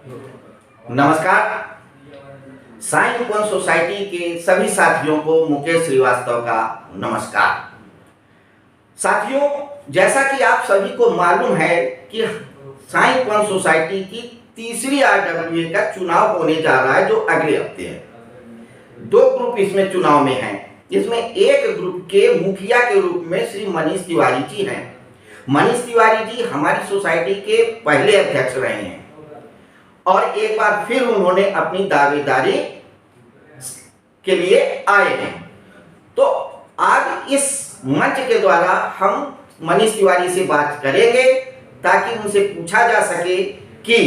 नमस्कार। Sine one society के सभी साथियों को मुकेश श्रीवास्तव का नमस्कार। साथियों, जैसा कि आप सभी को मालूम है कि साइन वन सोसाइटी की तीसरी आरडब्ल्यूए का चुनाव होने जा रहा है, जो अगले हफ्ते है। दो ग्रुप इसमें चुनाव में हैं। इसमें एक ग्रुप के मुखिया के रूप में श्री मनीष तिवारी जी हैं। मनीष तिवारी जी हमारी सोसाइटी के पहले अध्यक्ष रहे हैं और एक बार फिर उन्होंने अपनी दावेदारी के लिए आए हैं। तो आज इस मंच के द्वारा हम मनीष तिवारी से बात करेंगे ताकि उनसे पूछा जा सके कि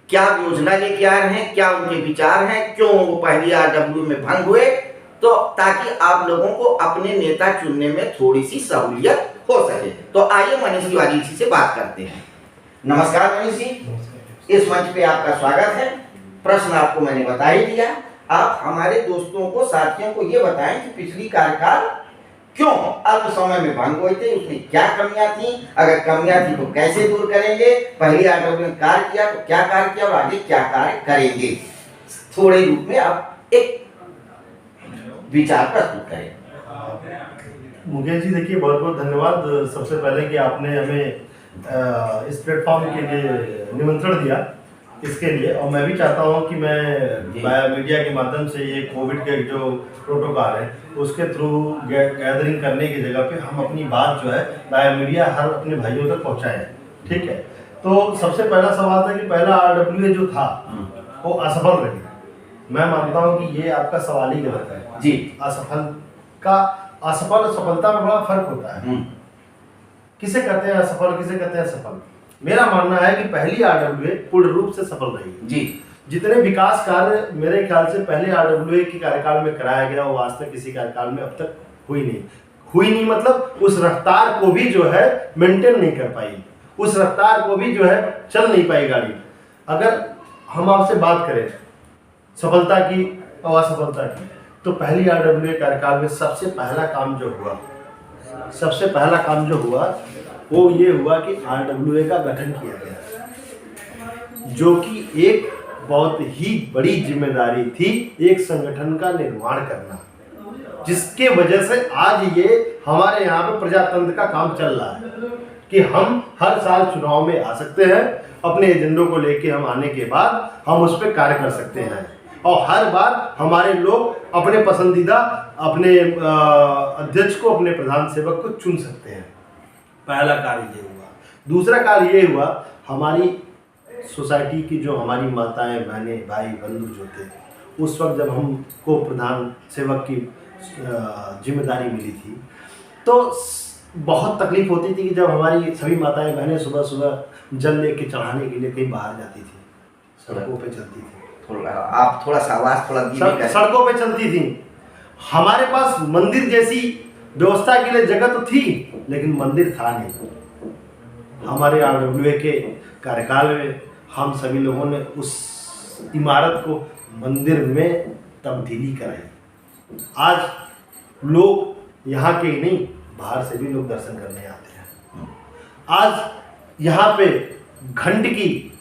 क्या योजना लेके आ रहे हैं, क्या उनके विचार हैं, क्यों वो पहली आरडब्ल्यू में भंग हुए, तो ताकि आप लोगों को अपने नेता चुनने में थोड़ी सी सहूलियत हो सके। तो आइए मनीष तिवारी जी से बात करते हैं। नमस्कार मनीष जी, इस मंच पे आपका स्वागत है। प्रश्न आपको मैंने बता ही दिया। आप हमारे दोस्तों को, साथियों को ये बताएं कि पिछली कार्यकाल क्यों अल्प समय में भंग हुए थे, उसमें क्या कमियां थी, अगर कमियां थी तो कैसे दूर करेंगे, पहली आरडब्ल्यू में कार्य किया तो क्या कार्य किया और आगे क्या कार्य करेंगे। थोड़े रूप में आप एक विचार प्रस्तुत करें। मुकेश जी, देखिए, बहुत बहुत धन्यवाद सबसे पहले कि आपने हमें इस प्लेटफॉर्म के लिए निमंत्रण दिया, इसके लिए। और मैं भी चाहता हूं कि मैं बायो मीडिया के माध्यम से ये कोविड के जो प्रोटोकॉल है उसके थ्रू गैदरिंग करने की जगह पे हम अपनी बात जो है बायो मीडिया हर अपने भाइयों तक पहुंचाएं। ठीक है, तो सबसे पहला सवाल था कि पहला आरडब्ल्यूए जो था वो असफल रही। मैं मानता हूँ कि ये आपका सवाल ही गलत है जी। असफल और सफलता में बड़ा फर्क होता है। किसे कहते हैं असफल, किसे कहते हैं सफल। मेरा मानना है कि पहली आरडब्ल्यूए पूर्ण रूप से सफल रही जी। जितने विकास कार्य मेरे ख्याल से पहले आरडब्ल्यूए के कार्यकाल में कराया गया वो आज तक किसी कार्यकाल में अब तक हुई नहीं। मतलब उस रफ्तार को भी जो है मेंटेन नहीं कर पाई, उस रफ्तार को भी जो है चल नहीं पाई गाड़ी। अगर हम आपसे बात करें सफलता की और असफलता की, तो पहली आरडब्ल्यूए कार्यकाल में सबसे पहला काम जो हुआ वो ये हुआ कि आरडब्ल्यूए का गठन किया गया, जो कि एक बहुत ही बड़ी जिम्मेदारी थी, एक संगठन का निर्माण करना, जिसके वजह से आज ये हमारे यहाँ पे प्रजातंत्र का काम चल रहा है कि हम हर साल चुनाव में आ सकते हैं, अपने एजेंडों को लेके हम आने के बाद हम उस पर कार्य कर सकते हैं और हर बार हमारे लोग अपने पसंदीदा अपने अध्यक्ष को, अपने प्रधान सेवक को चुन सकते हैं। पहला कार्य ये हुआ। दूसरा कार्य ये हुआ, हमारी सोसाइटी की जो हमारी माताएं, बहनें, भाई, बंधु जो थे, उस वक्त जब हमको प्रधान सेवक की जिम्मेदारी मिली थी तो बहुत तकलीफ होती थी कि जब हमारी सभी माताएं बहनें सुबह सुबह जल लेके चढ़ाने के लिए कहीं बाहर जाती थी, सड़कों पे चलती थी। आप थोड़ा सा आवाज थोड़ा धीमी करें। सड़कों पे चलती थी। हमारे पास मंदिर जैसी व्यवस्था के लिए जगह तो थी, लेकिन मंदिर था नहीं। हमारे आरडब्ल्यूए के कार्यकाल में हम सभी लोगों ने उस इमारत को मंदिर में तब्दीली कराई। आज लोग यहाँ के ही नहीं, बाहर से भी लोग दर्शन करने आते हैं। आज यहाँ पे घंट की,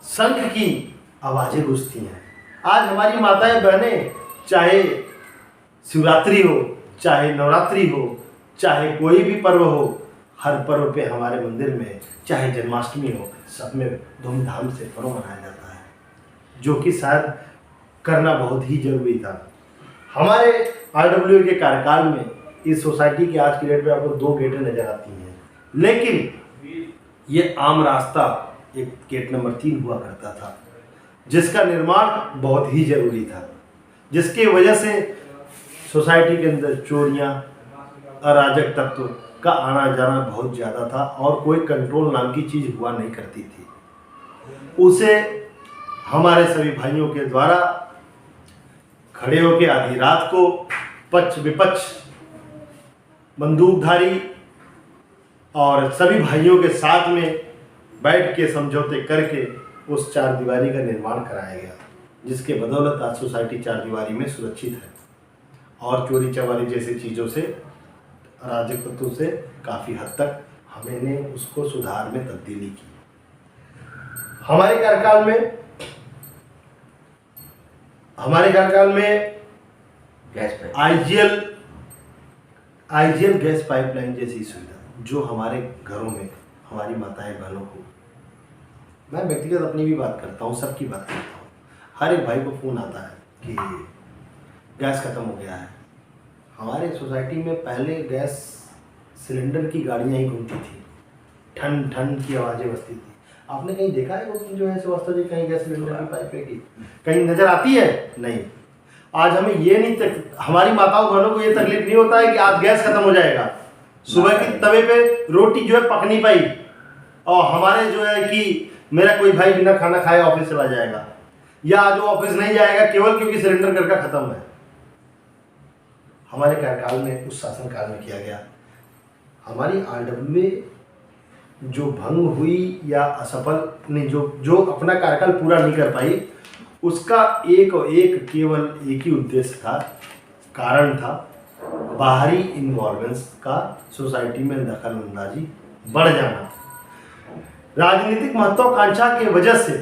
शंख की आवाजें गूंजती हैं। आज हमारी माताएं बहनें, चाहे शिवरात्रि हो, चाहे नवरात्रि हो, चाहे कोई भी पर्व हो, हर पर्व पे हमारे मंदिर में, चाहे जन्माष्टमी हो, सब में धूमधाम से पर्व मनाया जाता है, जो कि शायद करना बहुत ही जरूरी था। हमारे आरडब्ल्यूए के कार्यकाल में इस सोसाइटी की आज की डेट में आपको 2 गेटें नजर आती हैं, लेकिन ये आम रास्ता एक गेट नंबर 3 हुआ करता था, जिसका निर्माण बहुत ही जरूरी था, जिसकी वजह से सोसाइटी के अंदर चोरियां, अराजक तत्व का आना जाना बहुत ज़्यादा था और कोई कंट्रोल नाम की चीज़ हुआ नहीं करती थी। उसे हमारे सभी भाइयों के द्वारा खड़े होकर आधी रात को पक्ष विपक्ष, बंदूकधारी और सभी भाइयों के साथ में बैठ के समझौते करके उस 4 दीवारी का निर्माण कराया गया, जिसके बदौलत आज सोसाइटी 4 दीवारी में सुरक्षित है और चोरी चवारी जैसी चीज़ों से, अराजक तत्वों से काफ़ी हद तक हमने उसको सुधार में तब्दीली की। हमारे कार्यकाल में हमारे कार्यकाल में गैस पे आईजीएल गैस पाइपलाइन जैसी सुविधा जो हमारे घरों में हमारी माताएं बहनों को, मैं व्यक्तिगत अपनी भी बात करता हूँ, सबकी बात करता हूँ, हर एक भाई को फ़ोन आता है कि गैस ख़त्म हो गया है। हमारे सोसाइटी में पहले गैस सिलेंडर की गाड़ियाँ ही घूमती थी, ठन ठन की आवाज़ें बजती थी। आपने कहीं देखा है वो जो है श्रीवास्तव जी कहीं गैस सिलेंडर की पाइपें की कहीं नज़र आती है? नहीं। आज हमें ये नहीं हमारी माताओं बहनों को ये तकलीफ नहीं होता है कि आज गैस खत्म हो जाएगा, सुबह की तवे पे रोटी जो है पक नहीं पाई, और हमारे जो है कि मेरा कोई भाई बिना खाना खाए ऑफिस चला जाएगा, या आज वो ऑफिस नहीं जाएगा केवल क्योंकि सिलेंडर घर का खत्म है। हमारे कार्यकाल में, उस शासनकाल में किया गया। हमारी आरडब्ल्यूए जो भंग हुई या असफल नहीं, जो अपना कार्यकाल पूरा नहीं कर पाई, उसका एक और एक केवल एक ही उद्देश्य था, कारण था, बाहरी इन्वॉल्वेंस का सोसाइटी में दखल अंदाजी बढ़ जाना। राजनीतिक महत्वाकांक्षा की वजह से,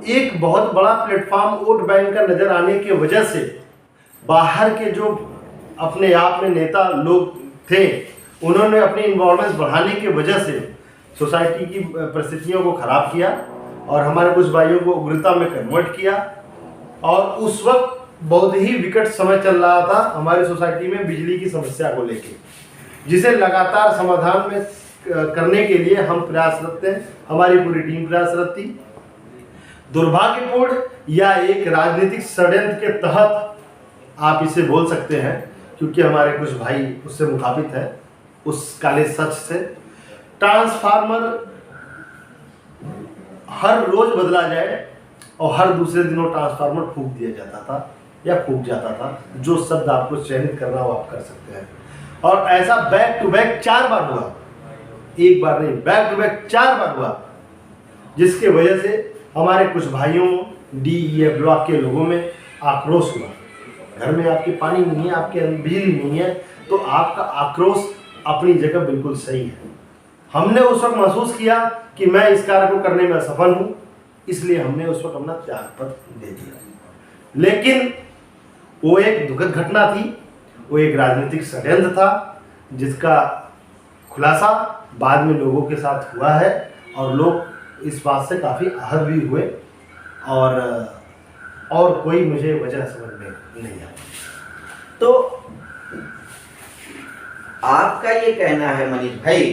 एक बहुत बड़ा प्लेटफॉर्म वोट बैंक का नजर आने की वजह से, बाहर के जो अपने आप में नेता लोग थे, उन्होंने अपनी इन्वॉल्वेंस बढ़ाने की वजह से सोसाइटी की परिस्थितियों को खराब किया और हमारे कुछ भाइयों को उग्रता में कन्वर्ट किया। और उस वक्त बहुत ही विकट समय चल रहा था हमारी सोसाइटी में बिजली की समस्या को लेके, जिसे लगातार समाधान में करने के लिए हम प्रयासरत थे, हमारी पूरी टीम प्रयासरत थी। दुर्भाग्यपूर्ण या एक राजनीतिक षड्यंत्र के तहत आप इसे बोल सकते हैं, क्योंकि हमारे कुछ भाई उससे मुखाबित है, उस काले सच से, ट्रांसफार्मर हर रोज बदला जाए और हर दूसरे दिनों ट्रांसफार्मर फूंक दिया जाता था या फूंक जाता था। जो शब्द आपको चयनित करना हो आप कर सकते हैं। और ऐसा बैक टू बैक 4 बार हुआ, एक बार नहीं, बैक टू बैक 4 बार हुआ, जिसके वजह से हमारे कुछ भाइयों DEF ब्लॉक के लोगों में आक्रोश हुआ। घर में आपके पानी नहीं है, आपके बिजली नहीं है, तो आपका आक्रोश अपनी जगह बिल्कुल सही है। हमने उस वक्त महसूस किया कि मैं इस कार्य को करने में असफल हूँ, इसलिए हमने उस वक्त अपना त्यागपत्र दे दिया। लेकिन वो एक दुखद घटना थी, वो एक राजनीतिक षड्यंत्र था, जिसका खुलासा बाद में लोगों के साथ हुआ है और लोग इस बात से काफ़ी आहत भी हुए, और कोई मुझे वजह समझ में नहीं आई। तो आपका ये कहना है मनीष भाई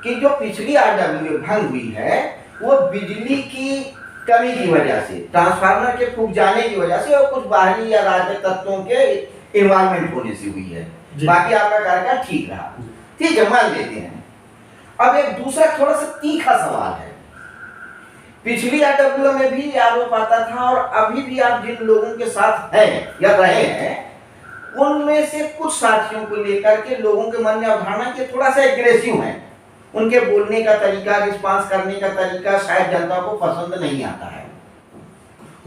कि जो पिछली आरडब्ल्यूए भंग हुई है वो बिजली की कमी की वजह से, ट्रांसफार्मर के फूंक जाने की वजह से और कुछ बाहरी या राजनीतिक तत्वों के इन्वॉल्वमेंट होने से हुई है, बाकी आपका कार्यकाल ठीक रहा। ठीक है, मान लेते हैं। अब एक दूसरा थोड़ा सा तीखा सवाल है। पिछली आरडब्ल्यूए में भी आरोप आता था और अभी भी आप जिन लोगों के साथ हैं या रहे हैं, उनमें से कुछ साथियों को लेकर के लोगों के मन में अवधारणा के थोड़ा सा एग्रेसिव है। उनके बोलने का तरीका, रिस्पांस करने का तरीका शायद जनता को पसंद नहीं आता है।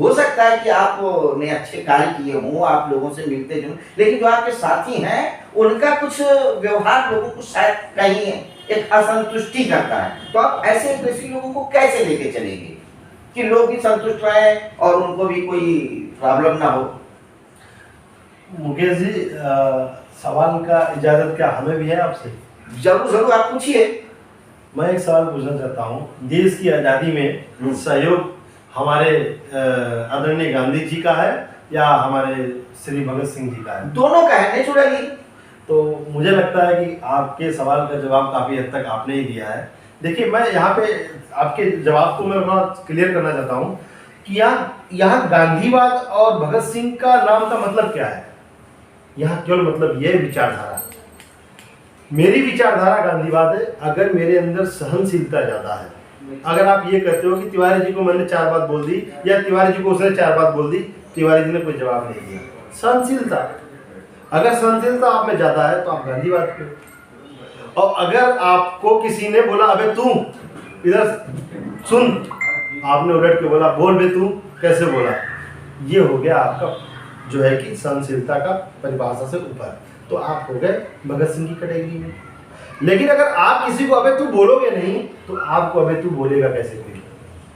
हो सकता है कि आपने अच्छे कार्य किए हों, आप लोगों से मिलते जुलते, लेकिन जो आपके साथी हैं उनका कुछ व्यवहार लोगों को शायद कहीं एक असंतुष्टि करता है। तो आप ऐसे एग्रेसिव लोगों को कैसे लेके चलेंगे कि लोग भी संतुष्ट रहें और उनको भी कोई प्रॉब्लम ना हो? मुकेश जी, सवाल का इजाजत क्या हमें भी है आपसे? जरूर जरूर, आप पूछिए। मैं एक सवाल पूछना चाहता हूँ। देश की आज़ादी में सहयोग हमारे आदरणीय गांधी जी का है या हमारे श्री भगत सिंह जी का है? दोनों का है, नेचुरली। तो मुझे लगता है कि आपके सवाल का जवाब काफ़ी हद तक आपने ही दिया है। देखिए, मैं यहाँ पे आपके जवाब को मैं थोड़ा क्लियर करना चाहता हूँ कि यहाँ गांधीवाद और भगत सिंह का नाम का मतलब क्या है। यहाँ केवल मतलब यह विचारधारा, मेरी विचारधारा गांधीवाद है। अगर मेरे अंदर सहनशीलता ज़्यादा है, अगर आप ये कहते हो कि तिवारी जी को मैंने 4 बात बोल दी या तिवारी जी को उसने 4 बात बोल दी, तिवारी जी ने कोई जवाब नहीं दिया, सहनशीलता, अगर सहनशीलता आप में ज़्यादा है तो आप गांधीवाद पे। और अगर आपको किसी ने बोला अबे तू इधर सुन, आपने उलट के बोला बोल बे तू, कैसे बोला, ये हो गया आपका जो है कि सहनशीलता का परिभाषा से ऊपर, तो आप हो गए भगत सिंह की कैटेगरी में। लेकिन अगर आप किसी को अबे तू बोलोगे नहीं तो आपको अबे तू बोलेगा कैसे कोई?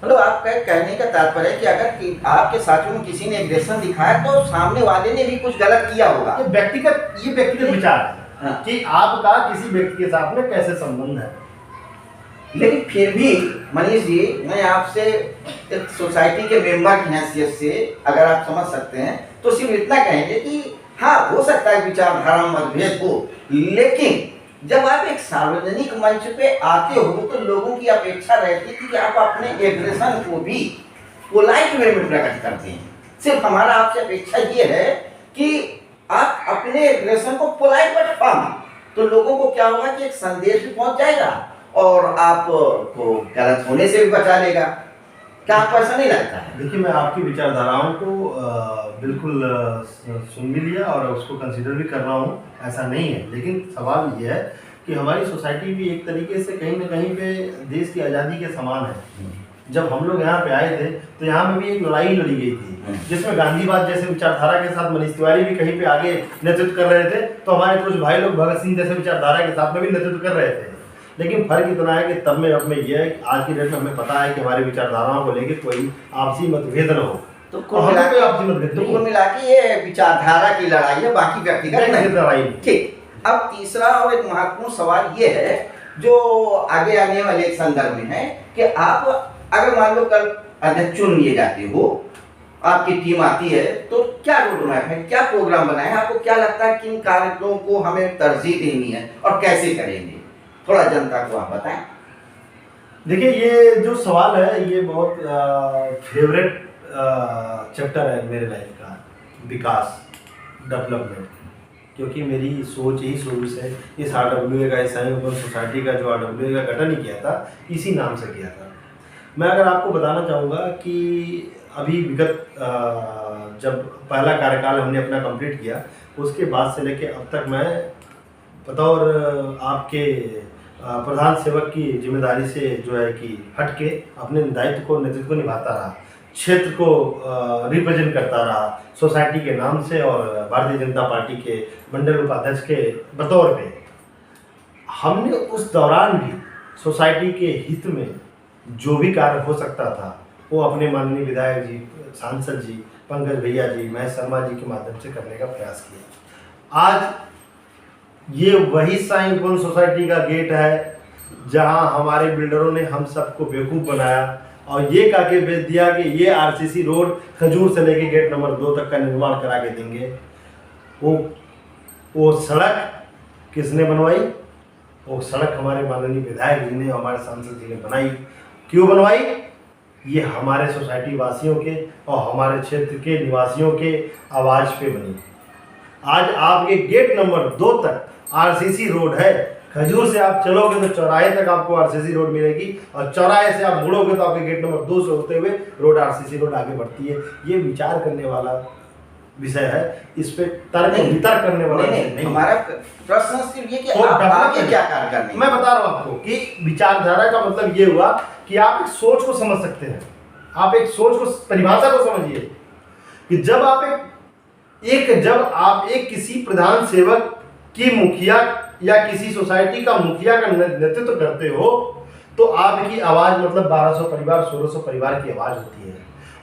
मतलब आपका कहने का तात्पर्य है कि अगर आपके साथियों में किसी ने एग्रेशन दिखाया तो सामने वाले ने भी कुछ गलत किया होगा। ये व्यक्तिगत विचार है हाँ। कि आपका किसी व्यक्ति के साथ में कैसे संबंध है। लेकिन फिर भी मनीष जी, मैं आपसे एक सोसाइटी के मेंबर की हैसियत से अगर आप समझ सकते हैं तो सिर्फ इतना कहेंगे कि हाँ, हो सकता है विचारधारा मतभेद हो, लेकिन जब आप एक सार्वजनिक मंच पे आते हो तो लोगों की अपेक्षा रहती है कि आप अपने एग्रेशन को भी पोलाइट वे में प्रकट करते हैं। सिर्फ हमारा आपसे अपेक्षा ये है कि आप अपने एग्रेशन को पोलाइट बट फर्म, तो लोगों को क्या होगा कि एक संदेश भी पहुंच जाएगा और आपको गलत होने से भी बचा लेगा। क्या आपको ऐसा नहीं लगता है? देखिए, मैं आपकी विचारधाराओं को बिल्कुल सुन भी लिया और उसको कंसीडर भी कर रहा हूँ, ऐसा नहीं है। लेकिन सवाल यह है कि हमारी सोसाइटी भी एक तरीके से कहीं ना कहीं पे देश की आज़ादी के समान है। जब हम लोग यहाँ पे आए थे तो यहाँ पे भी एक लड़ाई लड़ी गई थी, जिसमें गांधीवाद जैसे विचारधारा के साथ मनीष तिवारी भी कहीं पे आगे नेतृत्व कर रहे थे, तो हमारे कुछ भाई लोग भगत सिंह जैसे विचारधारा के साथ में भी नेतृत्व कर रहे थे। लेकिन फर्क इतना है कि तब में अब में यह है कि आज की डेट में हमें पता है कि हमारी विचारधाराओं को लेकर कोई आपसी मतभेद न हो। तो कुल मिला के ये विचारधारा की लड़ाई है, बाकी व्यक्तिगत लड़ाई। ठीक। अब तीसरा और एक महत्वपूर्ण सवाल ये है जो आगे आने वाले एक संदर्भ में है कि आप अगर मान लो कल अध्यक्ष चुन लिए जाते हो, आपकी टीम आती है, तो क्या रोड मैप है, क्या प्रोग्राम बनाए हैं, आपको क्या लगता है किन कार्यक्रमों को हमें तरजीह देनी है और कैसे करेंगे? थोड़ा जनता को आप बताएं। देखिए, ये जो सवाल है ये बहुत फेवरेट चैप्टर है मेरे लाइफ का, विकास, डेवलपमेंट। क्योंकि मेरी सोच यही शुरू से इस RWA का, इस ओपन सोसाइटी का जो RWA का गठन ही किया था, इसी नाम से किया था। मैं अगर आपको बताना चाहूँगा कि अभी विगत जब पहला कार्यकाल हमने अपना कंप्लीट किया, उसके बाद से लेके अब तक मैं बतौर आपके प्रधान सेवक की जिम्मेदारी से जो है कि हट के अपने दायित्व को, नेतृत्व को निभाता रहा, क्षेत्र को रिप्रेजेंट करता रहा सोसाइटी के नाम से और भारतीय जनता पार्टी के मंडल उपाध्यक्ष के बतौर पे। हमने उस दौरान भी सोसाइटी के हित में जो भी कार्य हो सकता था वो अपने माननीय विधायक जी, सांसद जी, पंकज भैया जी, महेश शर्मा जी के माध्यम से करने का प्रयास किया। आज ये वही साईं ओपन सोसाइटी का गेट है जहां हमारे बिल्डरों ने हम सबको बेवकूफ़ बनाया और ये कह के बेच दिया कि ये RCC रोड खजूर से लेके गेट नंबर 2 तक का निर्माण करा के देंगे। वो सड़क किसने बनवाई? वो सड़क हमारे माननीय विधायक जी ने, हमारे सांसद जी ने बनाई। क्यों बनवाई? ये हमारे सोसाइटी वासियों के और हमारे क्षेत्र के निवासियों के आवाज़ पे बनी। आज आपके गेट नंबर 2 तक RCC रोड है। खजूर से आप चलोगे तो चौराहे तक आपको RCC रोड मिलेगी और चौराहे से आप मुड़ोगे तो आपके गेट नंबर 2 से होते हुए रोड RCC रोड आगे बढ़ती है। ये विचार करने वाला विषय है, इस पे तर्क वितर्क करने वाला नहीं। हमारा प्रश्न सिर्फ ये कि आप आगे क्या कार्य करने। मैं बता रहा हूँ आपको कि विचारधारा का मतलब ये हुआ कि आप एक सोच को समझ सकते हैं, आप एक सोच को, परिभाषा को समझिए कि जब आप एक किसी प्रधान सेवक की मुखिया या किसी सोसाइटी का मुखिया का नेतृत्व करते हो तो आपकी आवाज़ मतलब 1200 परिवार, 1600 परिवार की आवाज़ होती है।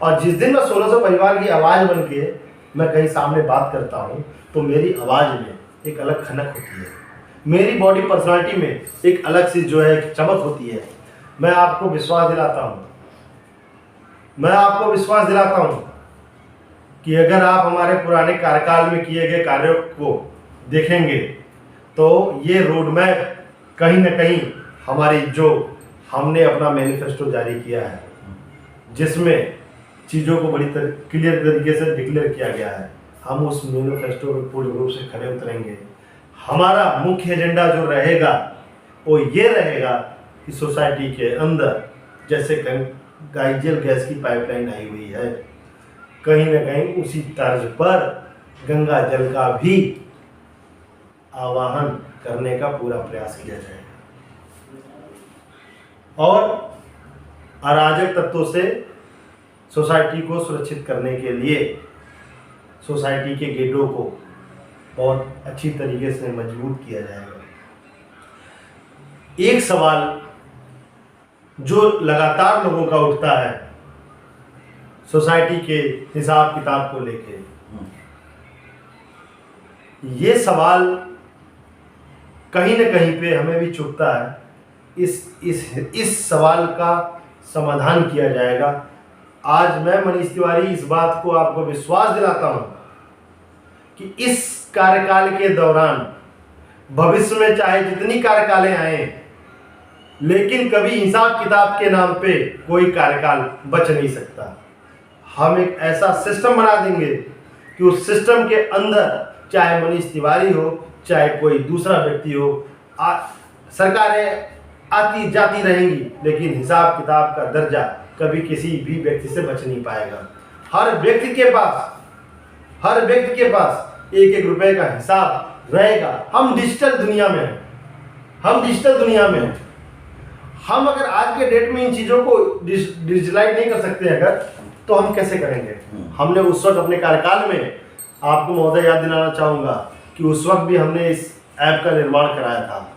और जिस दिन मैं 1600 परिवार की आवाज़ बन के मैं कहीं सामने बात करता हूँ तो मेरी आवाज़ में एक अलग खनक होती है, मेरी बॉडी पर्सनालिटी में एक अलग सी जो है चमक होती है। मैं आपको विश्वास दिलाता हूँ कि अगर आप हमारे पुराने कार्यकाल में किए गए कार्यों को देखेंगे तो ये रोड मैप कहीं ना कहीं हमारी जो हमने अपना मैनिफेस्टो जारी किया है, जिसमें चीज़ों को बड़ी क्लियर तरीके से डिक्लेयर किया गया है, हम उस मैनिफेस्टो में पूर्ण रूप से खड़े उतरेंगे। हमारा मुख्य एजेंडा जो रहेगा वो ये रहेगा कि सोसाइटी के अंदर जैसे गाइजल गैस की पाइपलाइन आई हुई है, कहीं ना कहीं उसी तर्ज पर गंगा जल का भी आवाहन करने का पूरा प्रयास किया जाएगा और अराजक तत्वों से सोसाइटी को सुरक्षित करने के लिए सोसाइटी के गेटों को बहुत अच्छी तरीके से मजबूत किया जाएगा। एक सवाल जो लगातार लोगों का उठता है सोसाइटी के हिसाब किताब को लेके, ये सवाल कहीं न कहीं पे हमें भी चुभता है। इस सवाल का समाधान किया जाएगा। आज मैं मनीष तिवारी इस बात को आपको विश्वास दिलाता हूं कि इस कार्यकाल के दौरान भविष्य में चाहे जितनी कार्यकालें आए, लेकिन कभी हिसाब किताब के नाम पे कोई कार्यकाल बच नहीं सकता। हम एक ऐसा सिस्टम बना देंगे कि उस सिस्टम के अंदर चाहे मनीष तिवारी हो, चाहे कोई दूसरा व्यक्ति हो, सरकारें आती जाती रहेंगी, लेकिन हिसाब किताब का दर्जा कभी किसी भी व्यक्ति से बच नहीं पाएगा। हर व्यक्ति के पास एक एक रुपए का हिसाब रहेगा। हम डिजिटल दुनिया में हैं। हम अगर आज के डेट में इन चीज़ों को डिजिटलाइज नहीं कर सकते अगर, तो हम कैसे करेंगे? हमने उस वक्त अपने कार्यकाल में, आपको महोदय याद दिलाना चाहूँगा कि उस वक्त भी हमने इस ऐप का निर्माण कराया था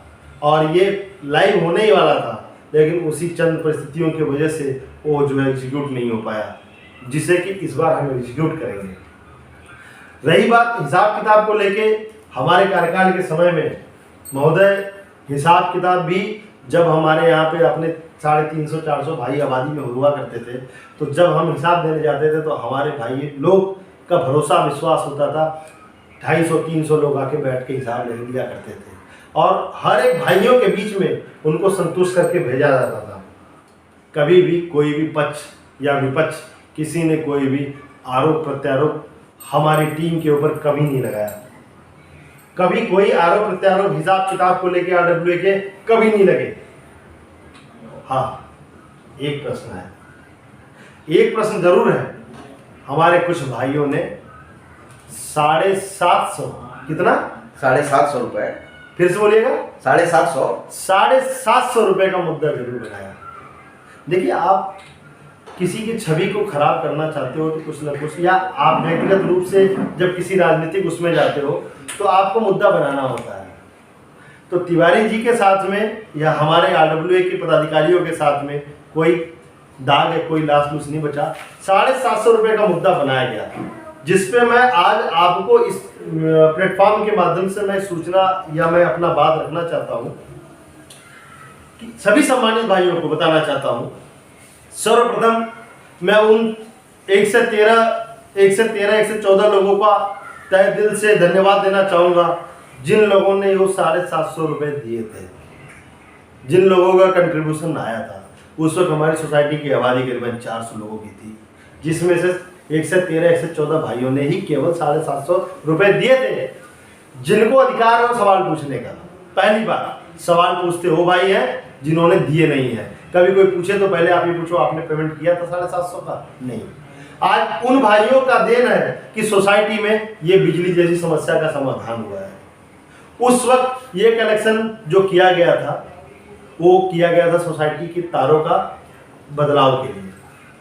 और ये लाइव होने ही वाला था, लेकिन उसी चंद परिस्थितियों की वजह से वो जो है एग्जीक्यूट नहीं हो पाया, जिसे कि इस बार हम एग्जीक्यूट करेंगे। रही बात हिसाब किताब को लेके, हमारे कार्यकाल के समय में महोदय हिसाब किताब भी जब हमारे यहाँ पे अपने 350-400 भाई आबादी में हुआ करते थे, तो जब हम हिसाब देने जाते थे तो हमारे भाई लोग का भरोसा विश्वास होता था। 250-300 लोग आके बैठ के हिसाब ले लिया करते थे और हर एक भाइयों के बीच में उनको संतुष्ट करके भेजा जाता था। कभी भी कोई भी पक्ष या विपक्ष किसी ने कोई भी आरोप प्रत्यारोप हमारी टीम के ऊपर कभी नहीं लगाया। कभी कोई आरोप प्रत्यारोप हिसाब किताब को लेके RWA के कभी नहीं लगे। हाँ, एक प्रश्न जरूर है। हमारे कुछ भाइयों ने 750, कितना? 750 रुपए। फिर से बोलिएगा। 750 रुपए का मुद्दा जरूर बनाया। देखिए, आप किसी की छवि को खराब करना चाहते हो तो कुछ ना कुछ, या आप व्यक्तिगत रूप से जब किसी राजनीतिक उसमें जाते हो तो आपको मुद्दा बनाना होता है। तो तिवारी जी के साथ में या हमारे RWA के पदाधिकारियों के साथ में कोई दाग है, कोई लाश लूस नहीं बचा। 750 रुपये का मुद्दा बनाया गया, जिसपे मैं आज आपको इस प्लेटफॉर्म के माध्यम से मैं सूचना या मैं अपना बात रखना चाहता हूँ कि सभी सम्मानित भाइयों को बताना चाहता हूँ। सर्वप्रथम मैं उन 114 लोगों का तहे दिल से धन्यवाद देना चाहूँगा जिन लोगों ने वो 750 रुपये दिए थे, जिन लोगों का कंट्रीब्यूशन आया था। उस वक्त हमारी सोसाइटी की आबादी करीबन 400 लोगों की थी, जिसमें से 114 भाइयों ने ही केवल 750 रुपये दिए थे, जिनको अधिकार है सवाल पूछने का। पहली बात, सवाल पूछते हो भाई हैं जिन्होंने दिए नहीं है। कभी कोई पूछे तो पहले आप ये पूछो, आपने पेमेंट किया था 750 का? नहीं। आज उन भाइयों का देन है कि सोसाइटी में ये बिजली जैसी समस्या का समाधान हुआ है। उस वक्त ये कलेक्शन जो किया गया था वो किया गया था सोसाइटी की तारों का बदलाव के लिए,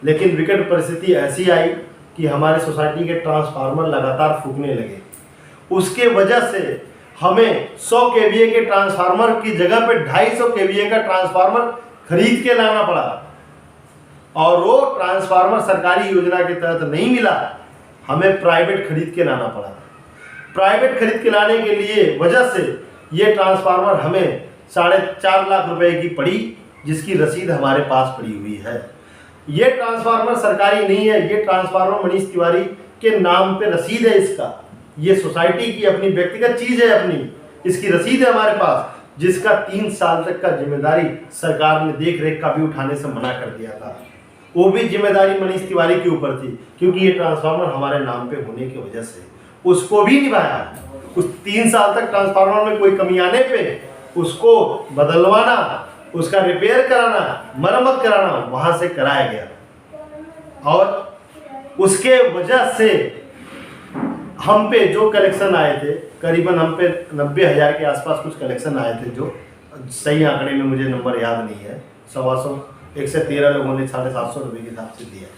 लेकिन विकट परिस्थिति ऐसी आई कि हमारे सोसाइटी के ट्रांसफार्मर लगातार फूकने लगे। उसके वजह से हमें 100 kVA के ट्रांसफार्मर की जगह पे 250 kVA का ट्रांसफार्मर खरीद के लाना पड़ा, और वो ट्रांसफार्मर सरकारी योजना के तहत नहीं मिला, हमें प्राइवेट खरीद के लाना पड़ा। प्राइवेट खरीद के लाने के लिए वजह से ये ट्रांसफार्मर हमें 4.5 लाख रुपए की पड़ी, जिसकी रसीद हमारे पास पड़ी हुई है। ये ट्रांसफार्मर सरकारी नहीं है, ये ट्रांसफार्मर मनीष तिवारी के नाम पे रसीद है इसका। ये सोसाइटी की अपनी व्यक्तिगत चीज है, अपनी इसकी रसीद है हमारे पास, जिसका 3 साल तक का जिम्मेदारी सरकार ने देख रेख का भी उठाने से मना कर दिया था। वो भी जिम्मेदारी मनीष तिवारी के ऊपर थी, क्योंकि ये ट्रांसफार्मर हमारे नाम पे होने की वजह से उसको भी निभाया। उस 3 साल तक ट्रांसफार्मर में कोई कमी आने पे उसको बदलवाना, उसका रिपेयर कराना, मरम्मत कराना वहां से कराया गया, और उसके वजह से हम पे जो कलेक्शन आए थे, करीबन हम पे 90,000 के आसपास कुछ कलेक्शन आए थे, जो सही आंकड़े में मुझे नंबर याद नहीं है। 113 लोगों ने 750 रुपये के हिसाब से दिया।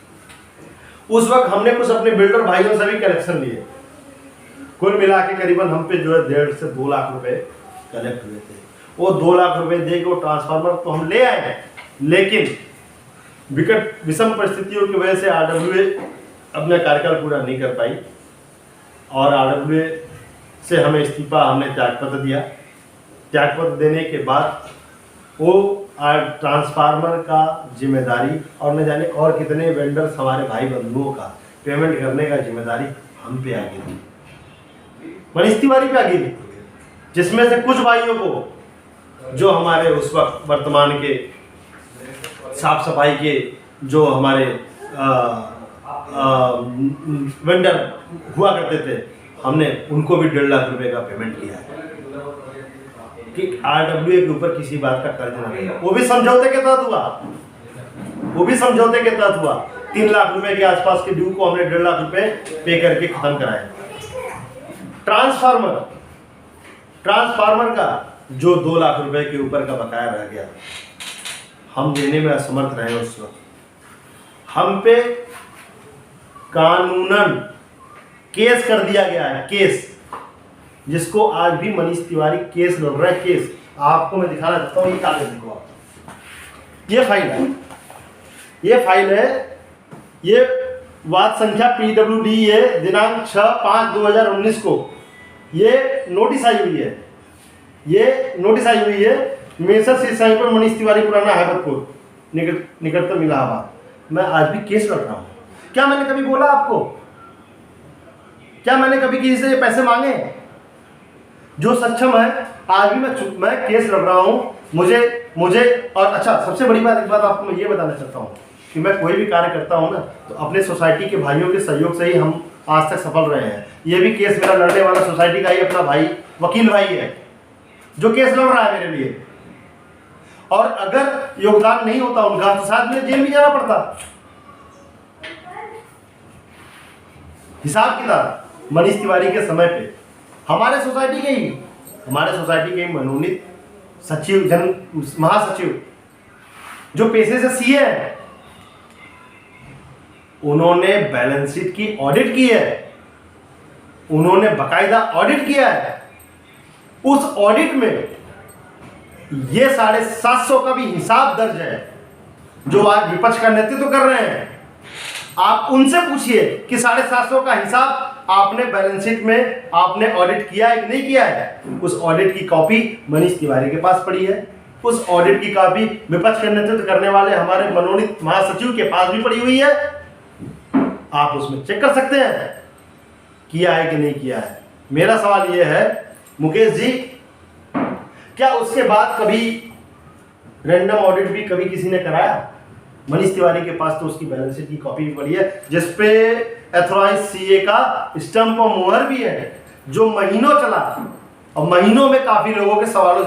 उस वक्त हमने कुछ अपने बिल्डर भाइयों से भी कलेक्शन लिए, कुल मिला के करीबन हम पे जो है 1.5 से 2 लाख रुपए कलेक्ट हुए थे। वो 2 लाख रुपए दे के वो ट्रांसफार्मर तो हम ले आए हैं, लेकिन विषम परिस्थितियों की वजह से आरडब्ल्यूए अपना कार्यकाल पूरा नहीं कर पाई और आरडब्ल्यूए से हमें इस्तीफा, हमने त्यागपत्र दिया। त्यागपत्र देने के बाद वो ट्रांसफार्मर का जिम्मेदारी और न जाने और कितने वेंडर्स हमारे भाई बंधुओं का पेमेंट करने का जिम्मेदारी हम पे आ गई, मनीष तिवारी पे आ गई, जिसमें से कुछ भाइयों को जो हमारे उस वक्त वर्तमान के साफ सफाई के जो हमारे वेंडर हुआ करते थे, हमने उनको भी 1.5 लाख रुपए का पेमेंट किया है कि आरडब्ल्यूए के ऊपर किसी बात का कर्ज ना रहेगा। वो भी समझौते के तहत हुआ, वो भी समझौते के तहत हुआ। 3 लाख रुपए के आसपास के ड्यू को हमने 1.5 लाख रुपए पे करके खत्म कराया। ट्रांसफार्मर का जो 2 लाख रुपए के ऊपर का बकाया रह गया, हम देने में असमर्थ रहे उस वक्त। हम पे कानूनन केस कर दिया गया है, केस, जिसको आज भी मनीष तिवारी केस लड़ रहा है। केस आपको मैं दिखाना चाहता हूँ, ये कागज देखो आप, ये फाइल है, ये फाइल है, ये वाद संख्या PWD है, दिनांक 6/5/2019 को ये नोटिस आई हुई है, ये नोटिस आई हुई है मेसर श्री साई पर मनीष तिवारी, पुराना हैबतपुर, निकटतम इलाहाबाद। मैं आज भी केस लड़ रहा हूँ। क्या मैंने कभी बोला आपको? क्या मैंने कभी किसी से पैसे मांगे? जो सक्षम है, आज भी मैं केस लड़ रहा हूँ। मुझे और अच्छा, सबसे बड़ी बात, एक बात आपको मैं ये बताना चाहता हूँ कि मैं कोई भी कार्य करता हूँ ना, तो अपने सोसाइटी के भाइयों के सहयोग से ही हम आज तक सफल रहे हैं। ये भी केस मेरा लड़ने वाला सोसाइटी का ही अपना भाई, वकील भाई है, जो केस लड़ रहा है मेरे लिए। और अगर योगदान नहीं होता उनका तो शायद मुझे जेल भी जाना पड़ता। हिसाब किताब मनीष तिवारी के समय पे हमारे सोसाइटी के ही मनोनीत सचिव, महासचिव, जो पेशे से सीए हैं, उन्होंने बैलेंस शीट की ऑडिट की है, उन्होंने बकायदा ऑडिट किया है। उस ऑडिट में ये 750 का भी हिसाब दर्ज है, जो आज विपक्ष का नेतृत्व कर रहे हैं। आप उनसे पूछिए कि 750 का हिसाब आपने बैलेंस शीट में आपने ऑडिट किया है कि नहीं किया है। उस ऑडिट की कॉपी मनीष तिवारी के पास पड़ी है, उस ऑडिट की कॉपी विपक्ष का नेतृत्व करने वाले हमारे मनोनीत महासचिव के पास भी पड़ी हुई है। आप उसमें चेक कर सकते हैं किया है कि नहीं किया है। मेरा सवाल यह है, मुकेश जी, क्या उसके बाद कभी रैंडम ऑडिट भी कभी किसी ने कराया? मनीष तिवारी के पास तो उसकी बैलेंस शीट की कॉपी भी पड़ी है, जिसपे एथोराइज सीए का स्टंप और मुहर भी है, जो महीनों चला और महीनों में काफी लोगों के सवाल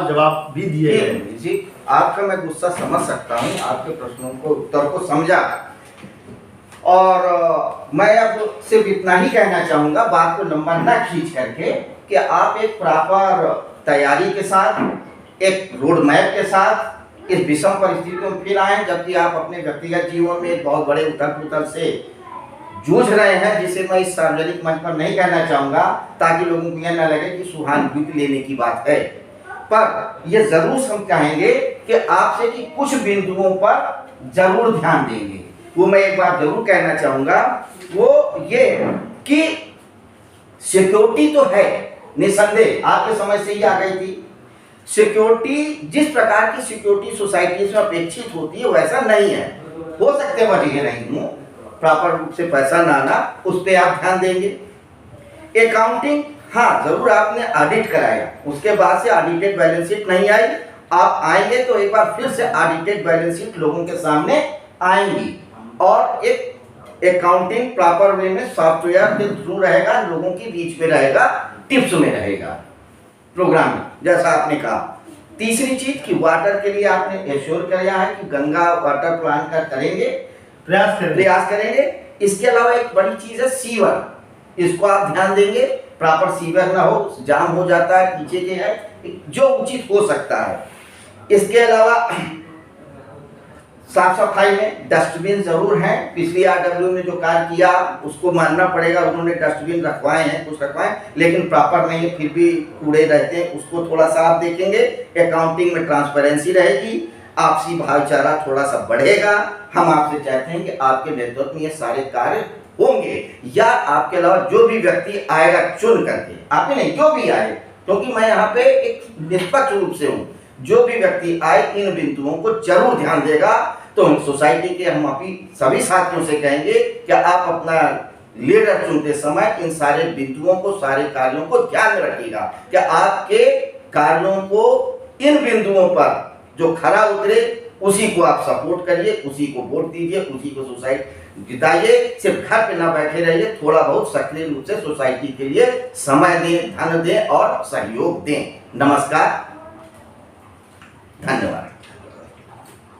जवाब भी दिए गए। जी, आपका मैं गुस्सा समझ सकता हूँ, आपके प्रश्नों को, उत्तर को समझा, और मैं अब सिर्फ इतना ही कहना चाहूंगा, बात को लंबा ना खींच करके, कि आप एक प्रॉपर तैयारी के साथ, एक रोड मैप के साथ इस विषम परिस्थितियों में फिर आए, जबकि आप अपने व्यक्तिगत जीवन में एक बहुत बड़े उथल पुथल से जूझ रहे हैं, जिसे मैं इस सार्वजनिक मंच पर नहीं कहना चाहूंगा, ताकि लोगों को यह न लगे कि सहानुभूति लेने की बात है। पर यह जरूर हम कहेंगे कि आपसे कि कुछ बिंदुओं पर जरूर ध्यान देंगे। वो मैं एक बात जरूर कहना चाहूंगा, वो ये कि सिक्योरिटी तो है, निसंदेह आपके समझ से ही आ गई थी। सिक्योरिटी, जिस प्रकार की सिक्योरिटी सोसाइटीज में अपेक्षित होती है, वैसा नहीं है। हो सकते हैं मैं नहीं हूँ, प्रॉपर रूप से पैसा ना आना, उस पर आप ध्यान देंगे। अकाउंटिंग, हाँ जरूर आपने ऑडिट कराया, उसके बाद से ऑडिटेड बैलेंस शीट नहीं आई। आप आएंगे तो एक बार फिर से ऑडिटेड बैलेंस शीट लोगों के सामने आएंगी, और एक अकाउंटिंग प्रॉपर वे में सॉफ्टवेयर के थ्रू रहेगा, लोगों के बीच में रहेगा, टिप्स में रहेगा, प्रोग्राम जैसा आपने कहा। तीसरी चीज कि वाटर के लिए आपने एश्योर किया है कि गंगा वाटर प्लांट का करेंगे, प्रयास करेंगे। इसके अलावा एक बड़ी चीज है सीवर, इसको आप ध्यान देंगे, प्रॉपर सीवर ना हो, जाम हो जाता है, पीछे के है, जो उचित हो सकता है। इसके अलावा साफ सफाई में डस्टबिन जरूर हैं। पिछली आरडब्ल्यू ने जो कार्य किया उसको मानना पड़ेगा, उन्होंने डस्टबिन रखवाए हैं, कुछ रखवाए, लेकिन प्रॉपर नहीं है, फिर भी कूड़े रहते हैं, उसको थोड़ा सा आप देखेंगे। अकाउंटिंग में ट्रांसपेरेंसी रहेगी। आपसी भाईचारा थोड़ा सा बढ़ेगा। हम आपसे चाहते हैं कि आपके नेतृत्व में ये सारे कार्य होंगे, या आपके अलावा जो भी व्यक्ति आएगा चुन करके, आप ही नहीं, जो भी आए, क्योंकि मैं यहाँ पे एक निष्पक्ष रूप से हूँ, जो भी व्यक्ति आए इन बिंदुओं को जरूर ध्यान देगा। तो हम सोसाइटी के हम अभी सभी साथियों से कहेंगे कि आप अपना लीडर चुनते समय इन सारे बिंदुओं को, सारे कार्यों को ध्यान में रखिएगा कि आपके कार्यों को इन बिंदुओं पर जो खरा उतरे उसी को आप सपोर्ट करिए, उसी को वोट दीजिए, उसी को सोसाइटी जिताइए। सिर्फ घर पे ना बैठे रहिए, थोड़ा बहुत सक्रिय रूप से सोसाइटी के लिए समय दें, धन दें और सहयोग दें। नमस्कार, धन्यवाद।